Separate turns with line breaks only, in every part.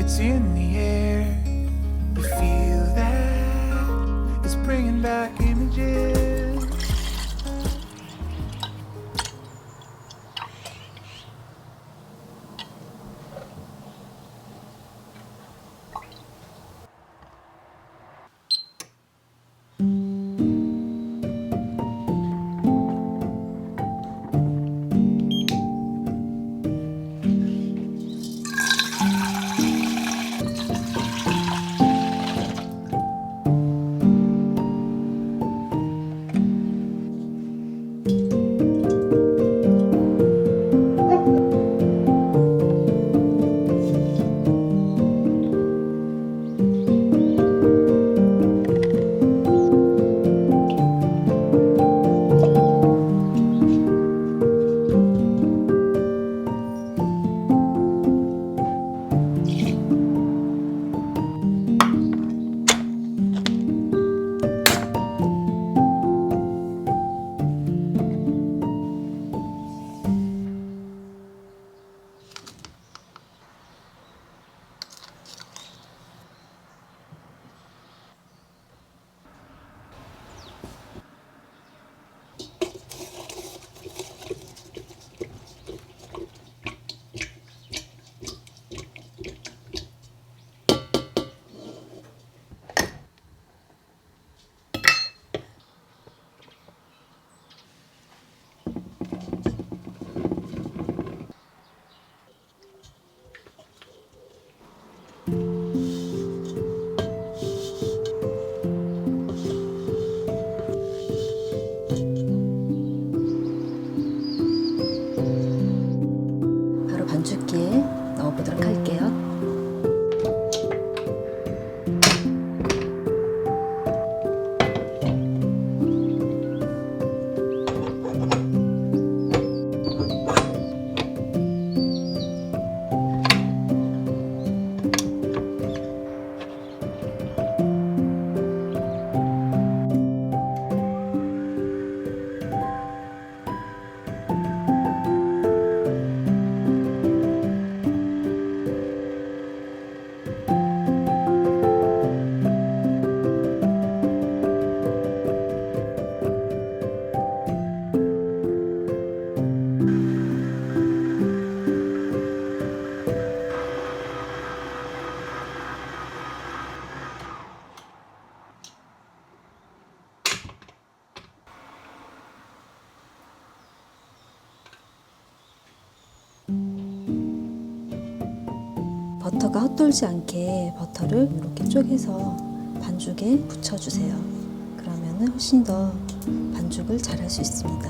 It's in the air. You feel that it's bringing back images.
반죽기에 넣어보도록 할게요. 버터가 헛돌지 않게 버터를 이렇게 쪼개서 반죽에 붙여주세요. 그러면 훨씬 더 반죽을 잘 할 수 있습니다.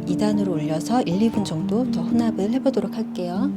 2단으로 올려서 1, 2분 정도 더 혼합을 해보도록 할게요.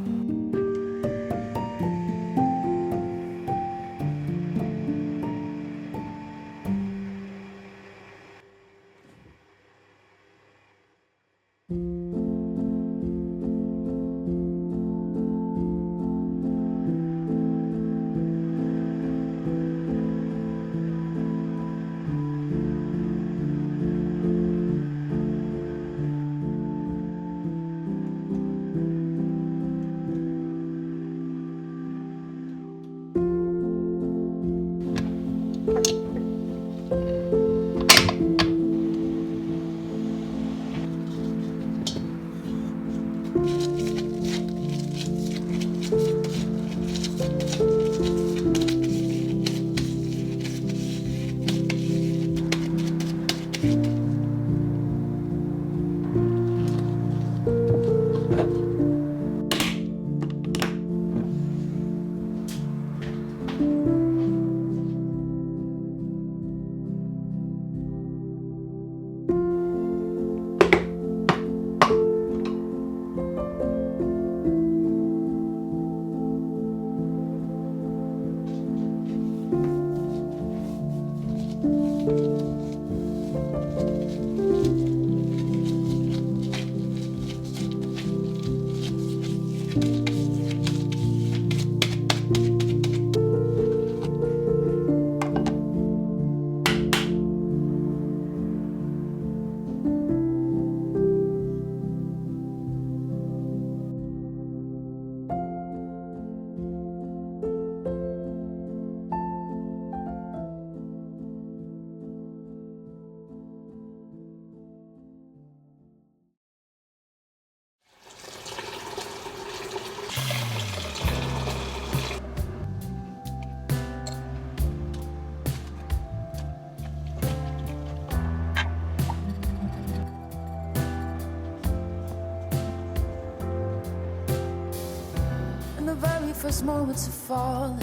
first moments of falling,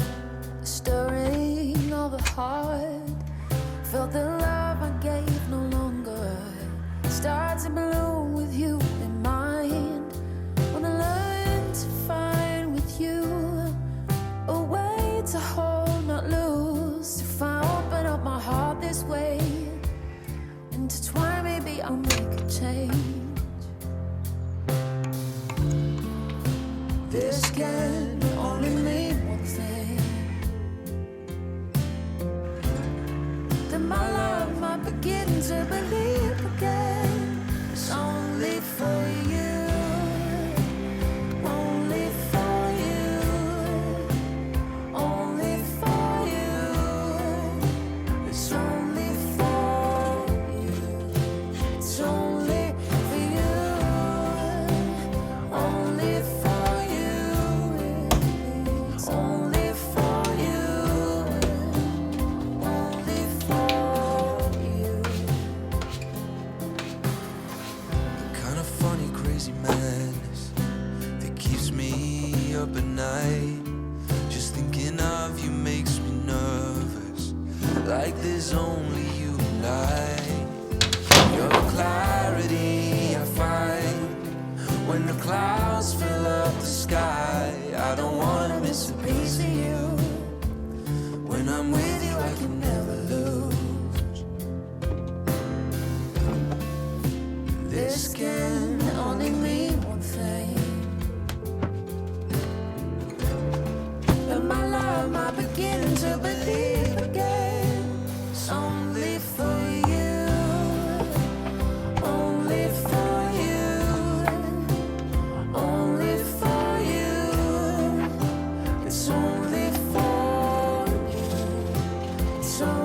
the stirring of the heart. Felt the love I gave no longer started to bloom with you in mind. When I learned to find with you a way to hold, not lose. If I open up my heart this way, intertwine, maybe I'll make a change. This can only mean one thing, that my love might begin to believe again. It's only for you, only for you, only for you. It's only for you, it's only for you, only for you, it's only for you, only for you. Kind of funny, crazy madness that keeps me up at night. Just thinking of you makes me nervous, like there's only you and I. You're the clarity I find when the clouds fill up the sky. I don't wanna miss a piece of you. When I'm with you, I can never lose. This can only mean one thing, that my love might begin to believe again. It's only for you, only for you, only for you. It's only for you, it's only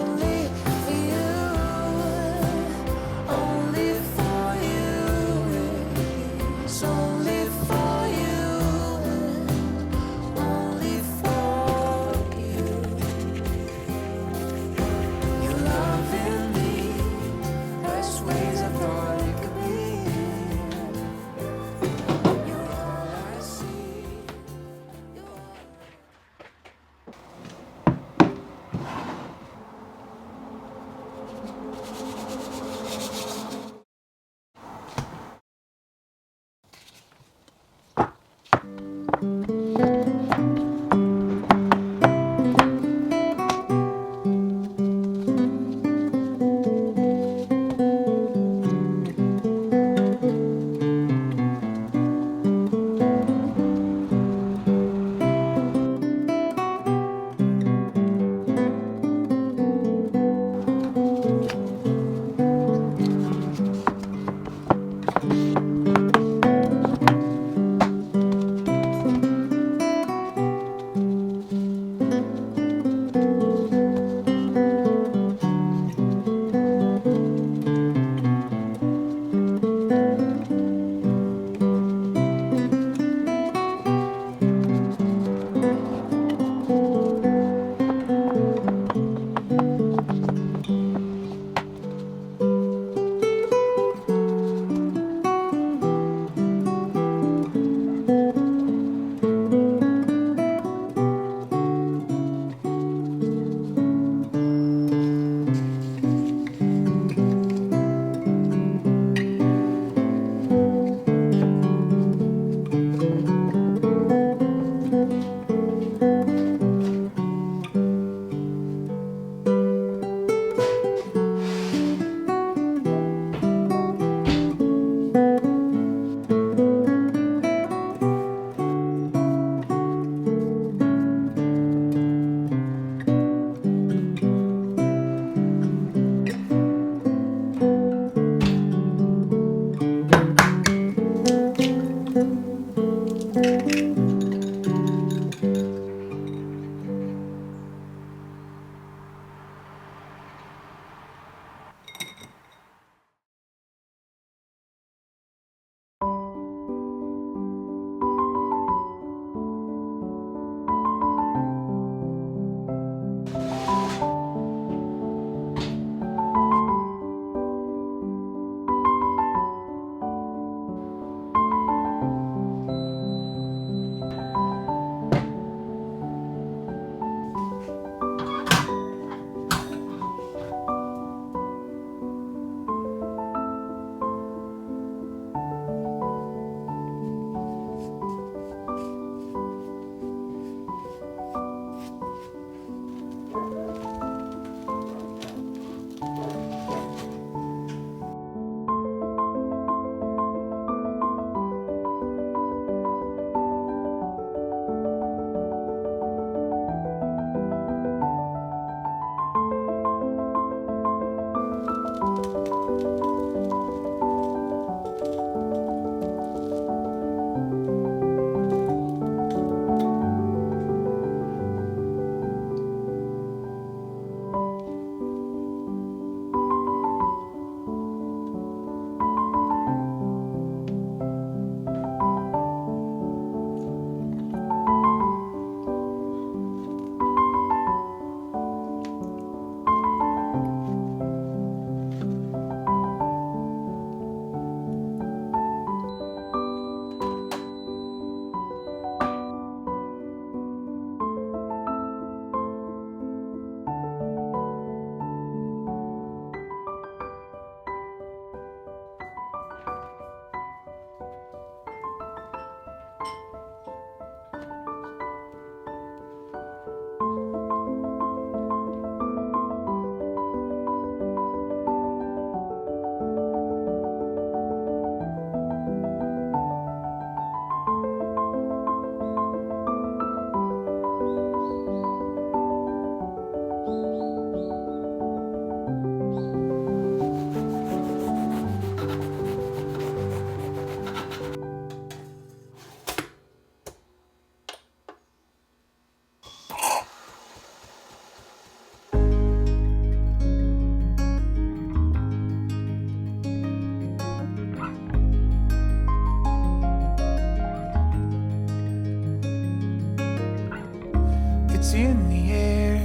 in the air.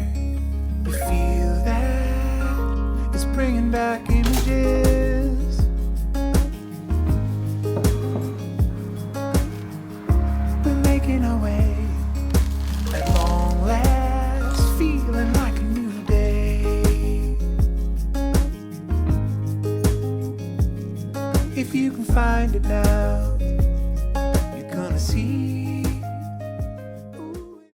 You feel that? It's bringing back images.